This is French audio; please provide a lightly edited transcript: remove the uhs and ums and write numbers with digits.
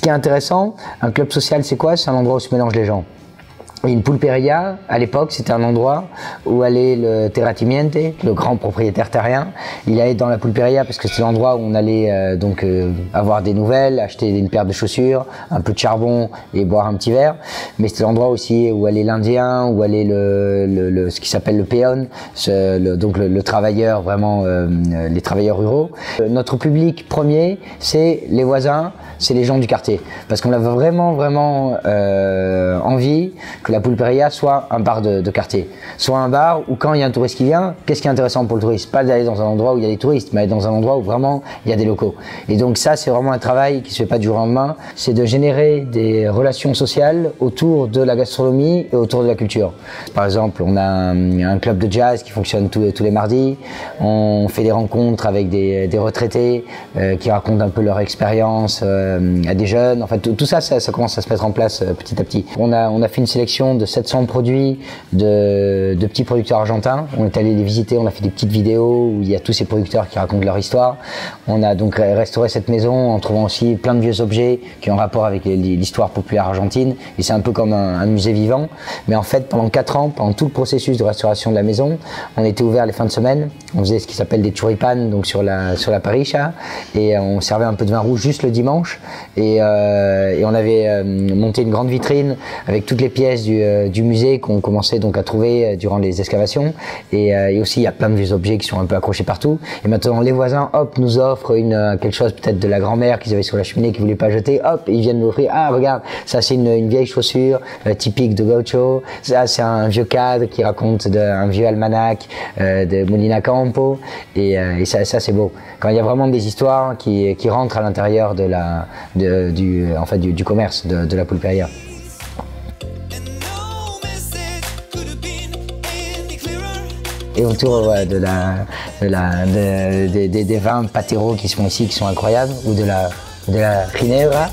qui est intéressant, un club social, c'est quoi? C'est un endroit où se mélangent les gens. Et une pulperia, à l'époque, c'était un endroit où allait le terratimiente, le grand propriétaire terrien. Il allait dans la pulperia parce que c'était l'endroit où on allait avoir des nouvelles, acheter une paire de chaussures, un peu de charbon et boire un petit verre. Mais c'était l'endroit aussi où allait l'Indien, où allait ce qui s'appelle le peon, donc le travailleur, vraiment les travailleurs ruraux. Notre public premier, c'est les voisins, c'est les gens du quartier. Parce qu'on avait vraiment envie que la pulperia soit un bar de quartier. Soit un bar où quand il y a un touriste qui vient, qu'est-ce qui est intéressant pour le touriste? Pas d'aller dans un endroit où il y a des touristes, mais aller dans un endroit où vraiment il y a des locaux. Et donc ça, c'est vraiment un travail qui se fait pas du jour au lendemain. C'est de générer des relations sociales autour de la gastronomie et autour de la culture. Par exemple, on a un club de jazz qui fonctionne tous les mardis. On fait des rencontres avec des retraités qui racontent un peu leur expérience à des jeunes. En fait, tout ça commence à se mettre en place petit à petit. On a fait une sélection de 700 produits de petits producteurs argentins. On est allé les visiter, on a fait des petites vidéos où il y a tous ces producteurs qui racontent leur histoire. On a donc restauré cette maison en trouvant aussi plein de vieux objets qui ont rapport avec l'histoire populaire argentine. Et c'est un peu comme un musée vivant. Mais en fait, pendant 4 ans, pendant tout le processus de restauration de la maison, on était ouvert les fins de semaine. On faisait ce qui s'appelle des choripanes, donc sur la parricha. Et on servait un peu de vin rouge juste le dimanche. Et on avait monté une grande vitrine avec toutes les pièces du musée qu'on commençait donc à trouver durant les excavations. Et aussi, il y a plein de vieux objets qui sont un peu accrochés partout. Et maintenant, les voisins, hop, nous offrent quelque chose peut-être de la grand-mère qu'ils avaient sur la cheminée qu'ils voulaient pas jeter. Hop, ils viennent nous offrir. Ah, regarde, ça c'est une vieille chaussure typique de Gaucho. Ça, c'est un vieux cadre qui raconte un vieux almanach de Molina Campo. Et ça c'est beau. Quand il y a vraiment des histoires qui rentrent à l'intérieur du commerce de la pulperia. Et autour des vins pateros qui sont ici, qui sont incroyables, ou de la ginebra.